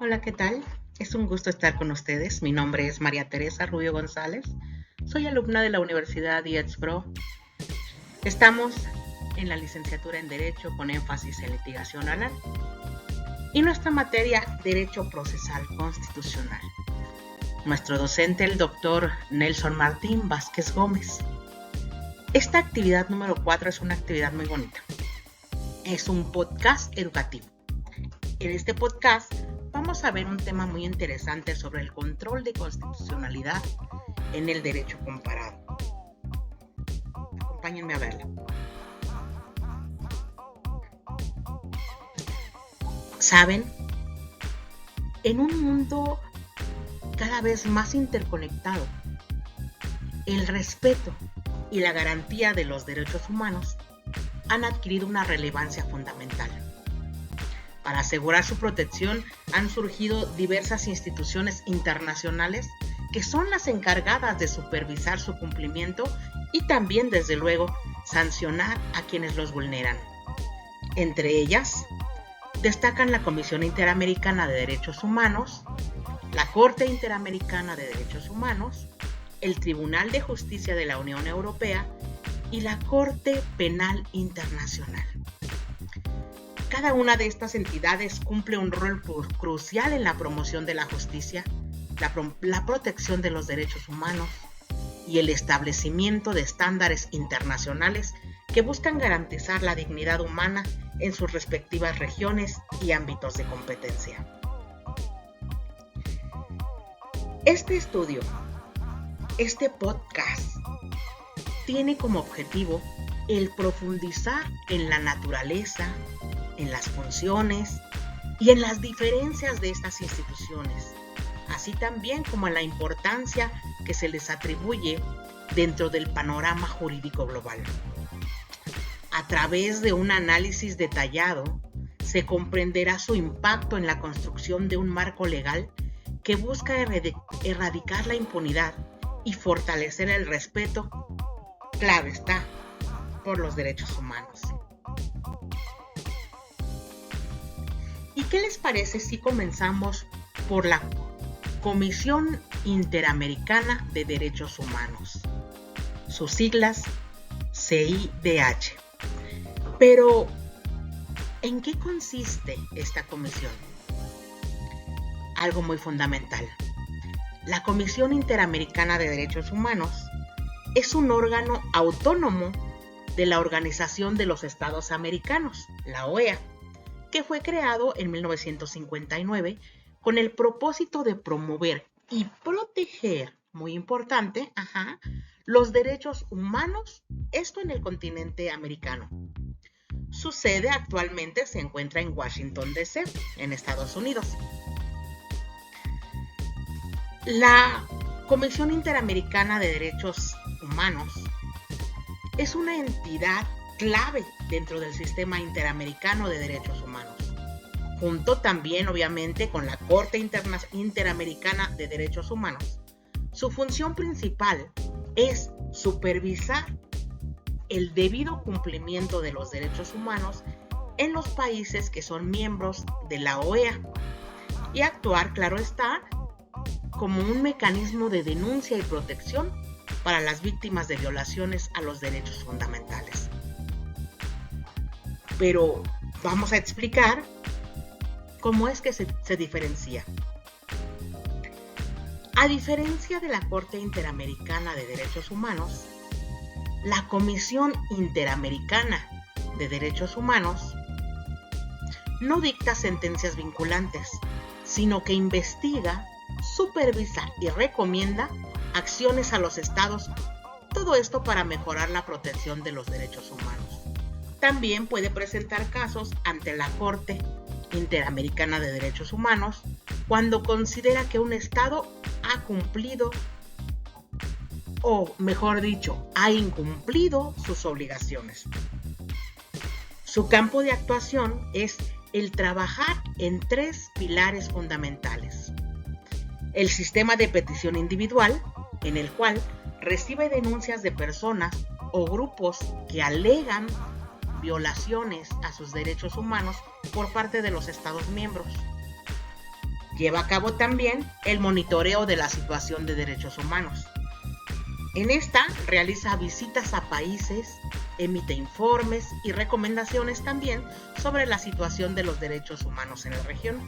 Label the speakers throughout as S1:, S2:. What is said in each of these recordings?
S1: Hola, ¿qué tal? Es un gusto estar con ustedes. Mi nombre es María Teresa Rubio González. Soy alumna de la Universidad IESPRO. Estamos en la licenciatura en Derecho con énfasis en litigación oral y nuestra materia Derecho Procesal Constitucional. Nuestro docente, el doctor Nelson Martín Vázquez Gómez. Esta actividad número 4 es una actividad muy bonita. Es un podcast educativo. En este podcast vamos a ver un tema muy interesante sobre el control de constitucionalidad en el derecho comparado. Acompáñenme a verlo. ¿Saben? En un mundo cada vez más interconectado, el respeto y la garantía de los derechos humanos han adquirido una relevancia fundamental. Para asegurar su protección han surgido diversas instituciones internacionales que son las encargadas de supervisar su cumplimiento y también, desde luego, sancionar a quienes los vulneran. Entre ellas, destacan la Comisión Interamericana de Derechos Humanos, la Corte Interamericana de Derechos Humanos, el Tribunal de Justicia de la Unión Europea y la Corte Penal Internacional. Cada una de estas entidades cumple un rol crucial en la promoción de la justicia, la protección de los derechos humanos y el establecimiento de estándares internacionales que buscan garantizar la dignidad humana en sus respectivas regiones y ámbitos de competencia. Este podcast, tiene como objetivo el profundizar en la naturaleza, en las funciones y en las diferencias de estas instituciones, así también como en la importancia que se les atribuye dentro del panorama jurídico global. A través de un análisis detallado, se comprenderá su impacto en la construcción de un marco legal que busca erradicar la impunidad y fortalecer el respeto, claro está, por los derechos humanos. ¿Y qué les parece si comenzamos por la Comisión Interamericana de Derechos Humanos? Sus siglas CIDH. Pero, ¿en qué consiste esta comisión? Algo muy fundamental. La Comisión Interamericana de Derechos Humanos es un órgano autónomo de la Organización de los Estados Americanos, la OEA, que fue creado en 1959 con el propósito de promover y proteger, muy importante, los derechos humanos, esto en el continente americano. Su sede actualmente se encuentra en Washington, D.C., en Estados Unidos. La Comisión Interamericana de Derechos Humanos es una entidad clave dentro del sistema interamericano de derechos humanos, junto también obviamente con la Corte Interamericana de Derechos Humanos. Su función principal es supervisar el debido cumplimiento de los derechos humanos en los países que son miembros de la OEA y actuar, claro está, como un mecanismo de denuncia y protección para las víctimas de violaciones a los derechos fundamentales. Pero vamos a explicar cómo es que se diferencia. A diferencia de la Corte Interamericana de Derechos Humanos, la Comisión Interamericana de Derechos Humanos no dicta sentencias vinculantes, sino que investiga, supervisa y recomienda acciones a los estados, todo esto para mejorar la protección de los derechos humanos. También puede presentar casos ante la Corte Interamericana de Derechos Humanos cuando considera que un estado ha cumplido, o mejor dicho, ha incumplido sus obligaciones. Su campo de actuación es el trabajar en 3 pilares fundamentales. El sistema de petición individual, en el cual recibe denuncias de personas o grupos que alegan violaciones a sus derechos humanos por parte de los Estados miembros. lleva a cabo también el monitoreo de la situación de derechos humanos. En esta realiza visitas a países, emite informes y recomendaciones también sobre la situación de los derechos humanos en la región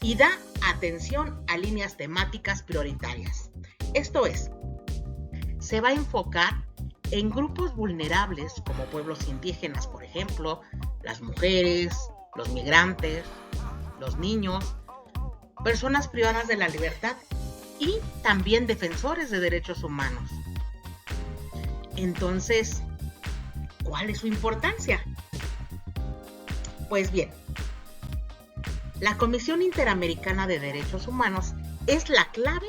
S1: y da atención a líneas temáticas prioritarias. Esto es, se va a enfocar en grupos vulnerables como pueblos indígenas, por ejemplo, las mujeres, los migrantes, los niños, personas privadas de la libertad y también defensores de derechos humanos. Entonces, ¿cuál es su importancia? Pues bien, la Comisión Interamericana de Derechos Humanos es la clave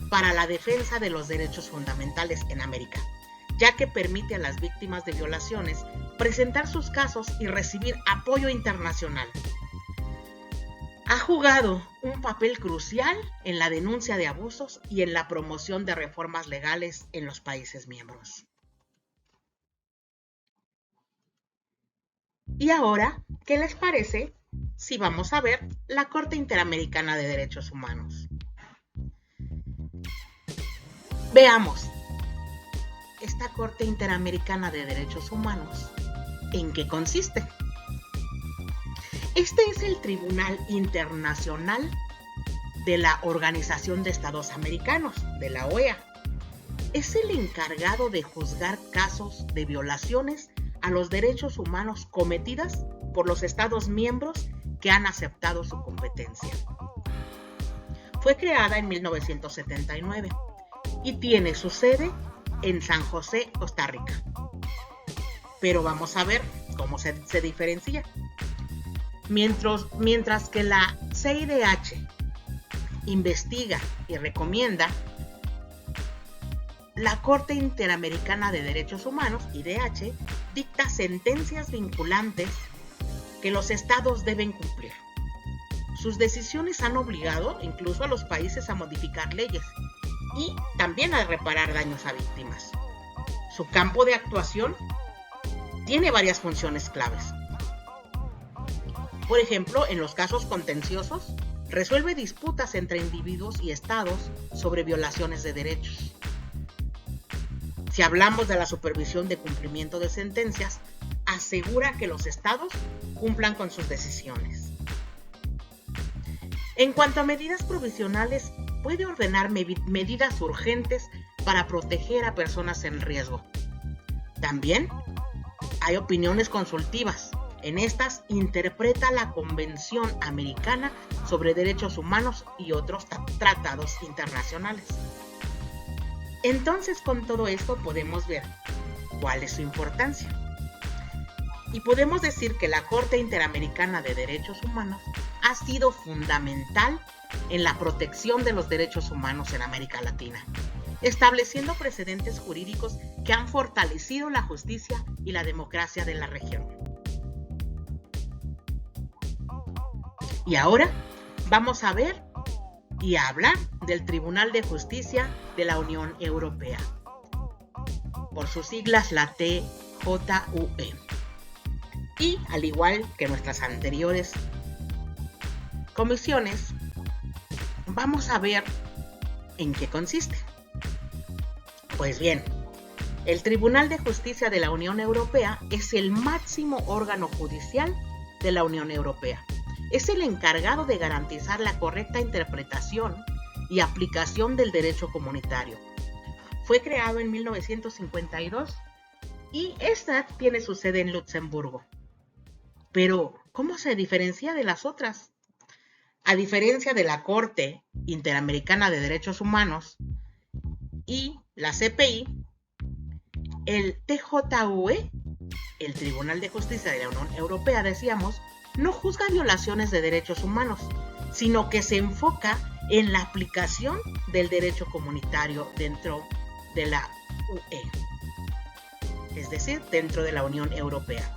S1: para la defensa de los derechos fundamentales en América, ya que permite a las víctimas de violaciones presentar sus casos y recibir apoyo internacional. Ha jugado un papel crucial en la denuncia de abusos y en la promoción de reformas legales en los países miembros. Y ahora, ¿qué les parece si vamos a ver la Corte Interamericana de Derechos Humanos? Veamos, esta Corte Interamericana de Derechos Humanos, ¿en qué consiste? Este es el Tribunal Internacional de la Organización de Estados Americanos, de la OEA. Es el encargado de juzgar casos de violaciones a los derechos humanos cometidas por los Estados miembros que han aceptado su competencia. Fue creada en 1979 y tiene su sede en San José, Costa Rica. Pero vamos a ver cómo se diferencia. Mientras que la CIDH investiga y recomienda, la Corte Interamericana de Derechos Humanos, IDH, dicta sentencias vinculantes que los estados deben cumplir. Sus decisiones han obligado incluso a los países a modificar leyes y también a reparar daños a víctimas. Su campo de actuación tiene varias funciones claves. Por ejemplo, en los casos contenciosos, resuelve disputas entre individuos y estados sobre violaciones de derechos. Si hablamos de la supervisión de cumplimiento de sentencias, asegura que los estados cumplan con sus decisiones. En cuanto a medidas provisionales, puede ordenar medidas urgentes para proteger a personas en riesgo. También hay opiniones consultivas. En estas interpreta la Convención Americana sobre Derechos Humanos y otros tratados internacionales. Entonces, con todo esto podemos ver cuál es su importancia. Y podemos decir que la Corte Interamericana de Derechos Humanos ha sido fundamental en la protección de los derechos humanos en América Latina, estableciendo precedentes jurídicos que han fortalecido la justicia y la democracia de la región. Y ahora vamos a ver y a hablar del Tribunal de Justicia de la Unión Europea, por sus siglas la TJUE. Y al igual que nuestras anteriores comisiones, vamos a ver en qué consiste. Pues bien, el Tribunal de Justicia de la Unión Europea es el máximo órgano judicial de la Unión Europea. Es el encargado de garantizar la correcta interpretación y aplicación del derecho comunitario. Fue creado en 1952 y esta tiene su sede en Luxemburgo. Pero, ¿cómo se diferencia de las otras? A diferencia de la Corte Interamericana de Derechos Humanos y la CPI, el TJUE, el Tribunal de Justicia de la Unión Europea, decíamos, no juzga violaciones de derechos humanos, sino que se enfoca en la aplicación del derecho comunitario dentro de la UE, es decir, dentro de la Unión Europea.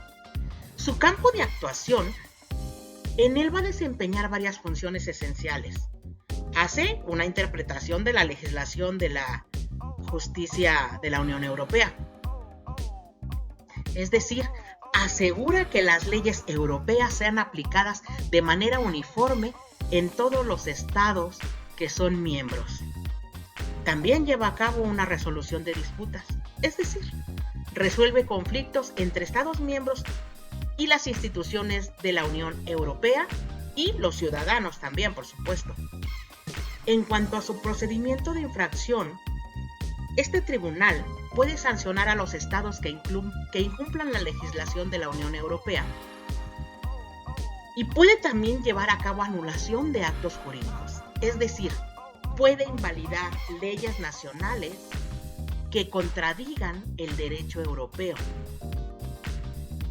S1: Su campo de actuación, en él va a desempeñar varias funciones esenciales. Hace una interpretación de la legislación de la justicia de la Unión Europea, es decir, asegura que las leyes europeas sean aplicadas de manera uniforme en todos los estados que son miembros. También lleva a cabo una resolución de disputas, es decir, resuelve conflictos entre estados miembros y las instituciones de la Unión Europea y los ciudadanos también, por supuesto. En cuanto a su procedimiento de infracción, este tribunal puede sancionar a los estados que incumplan la legislación de la Unión Europea y puede también llevar a cabo anulación de actos jurídicos, es decir, puede invalidar leyes nacionales que contradigan el derecho europeo.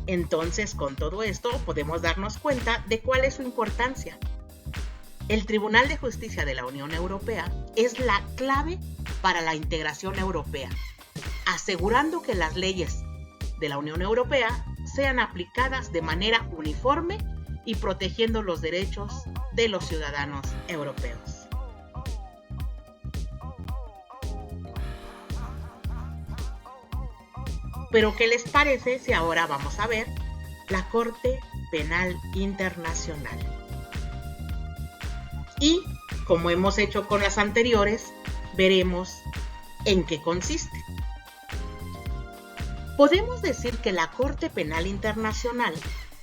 S1: Entonces, con todo esto, podemos darnos cuenta de cuál es su importancia. El Tribunal de Justicia de la Unión Europea es la clave para la integración europea, asegurando que las leyes de la Unión Europea sean aplicadas de manera uniforme y protegiendo los derechos de los ciudadanos europeos. Pero ¿qué les parece si ahora vamos a ver la Corte Penal Internacional? Y, como hemos hecho con las anteriores, veremos en qué consiste. Podemos decir que la Corte Penal Internacional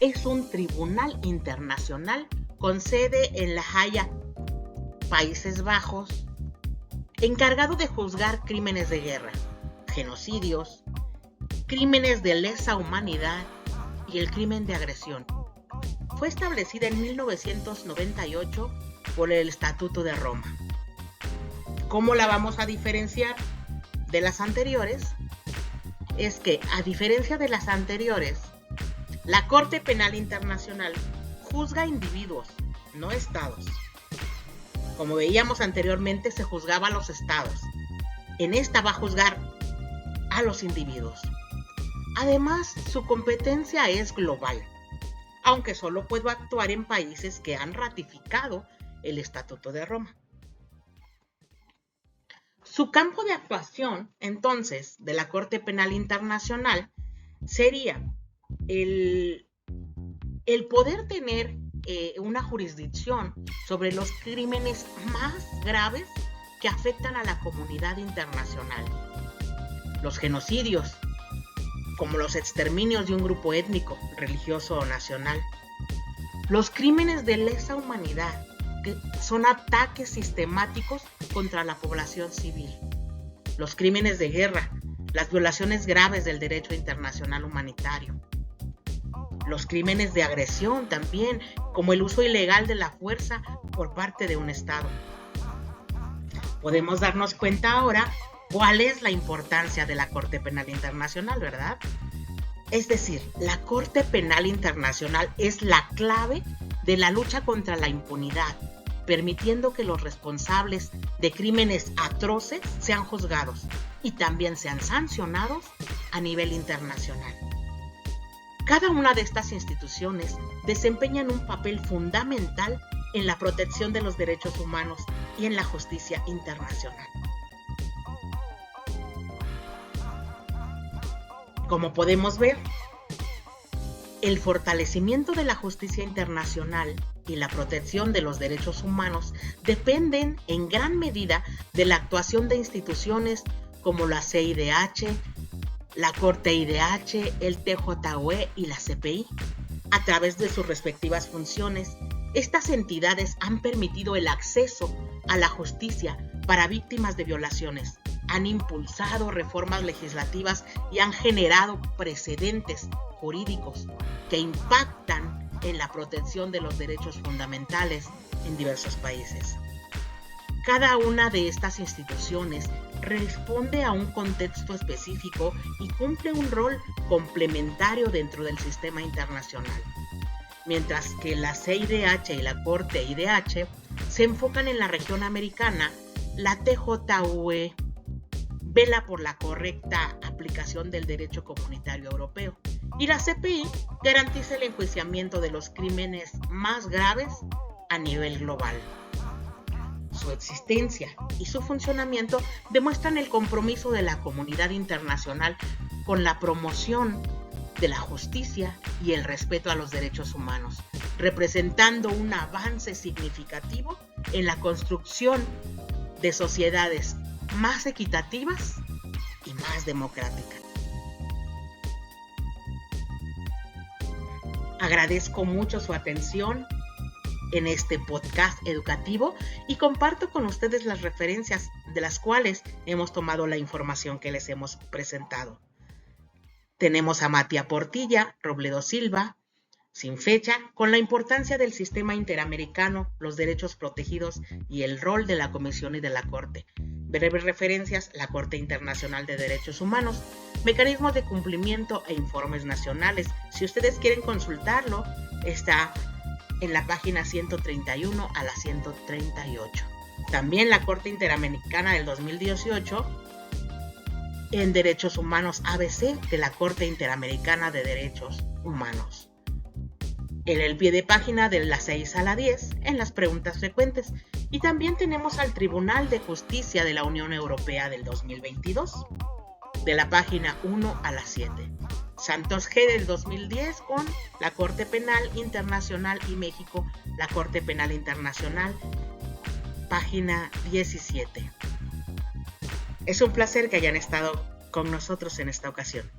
S1: es un tribunal internacional con sede en La Haya, Países Bajos, encargado de juzgar crímenes de guerra, genocidios, crímenes de lesa humanidad y el crimen de agresión. Fue establecida en 1998 por el Estatuto de Roma. ¿Cómo la vamos a diferenciar de las anteriores? Es que, a diferencia de las anteriores, la Corte Penal Internacional juzga individuos, no estados. Como veíamos anteriormente, se juzgaba a los estados. En esta va a juzgar a los individuos. Además, su competencia es global, aunque solo puede actuar en países que han ratificado el Estatuto de Roma. Su campo de actuación, entonces, de la Corte Penal Internacional sería el poder tener una jurisdicción sobre los crímenes más graves que afectan a la comunidad internacional. Los genocidios, como los exterminios de un grupo étnico, religioso o nacional. Los crímenes de lesa humanidad, que son ataques sistemáticos contra la población civil. Los crímenes de guerra, las violaciones graves del derecho internacional humanitario. Los crímenes de agresión también, como el uso ilegal de la fuerza por parte de un Estado. Podemos darnos cuenta ahora cuál es la importancia de la Corte Penal Internacional, ¿verdad? Es decir, la Corte Penal Internacional es la clave de la lucha contra la impunidad, permitiendo que los responsables de crímenes atroces sean juzgados y también sean sancionados a nivel internacional. Cada una de estas instituciones desempeñan un papel fundamental en la protección de los derechos humanos y en la justicia internacional. Como podemos ver, el fortalecimiento de la justicia internacional y la protección de los derechos humanos dependen en gran medida de la actuación de instituciones como la CIDH, la Corte IDH, el TJUE y la CPI. A través de sus respectivas funciones, estas entidades han permitido el acceso a la justicia para víctimas de violaciones, han impulsado reformas legislativas y han generado precedentes jurídicos que impactan en la protección de los derechos fundamentales en diversos países. Cada una de estas instituciones responde a un contexto específico y cumple un rol complementario dentro del sistema internacional. Mientras que la CIDH y la Corte IDH se enfocan en la región americana, la TJUE vela por la correcta aplicación del derecho comunitario europeo y la CPI garantiza el enjuiciamiento de los crímenes más graves a nivel global. Su existencia y su funcionamiento demuestran el compromiso de la comunidad internacional con la promoción de la justicia y el respeto a los derechos humanos, representando un avance significativo en la construcción de sociedades más equitativas y más democráticas. Agradezco mucho su atención en este podcast educativo y comparto con ustedes las referencias de las cuales hemos tomado la información que les hemos presentado. Tenemos a Matías Portilla, Robledo Silva, sin fecha, con la importancia del sistema interamericano, los derechos protegidos y el rol de la Comisión y de la Corte. Breves referencias: la Corte Internacional de Derechos Humanos, mecanismos de cumplimiento e informes nacionales. Si ustedes quieren consultarlo, está en la página 131 a la 138. También la Corte Interamericana del 2018 en Derechos Humanos ABC de la Corte Interamericana de Derechos Humanos. En el pie de página de la 6 a la 10 en las preguntas frecuentes. Y también tenemos al Tribunal de Justicia de la Unión Europea del 2022 de la página 1 a la 7. Santos G del 2010 con la Corte Penal Internacional y México, la Corte Penal Internacional, página 17. Es un placer que hayan estado con nosotros en esta ocasión.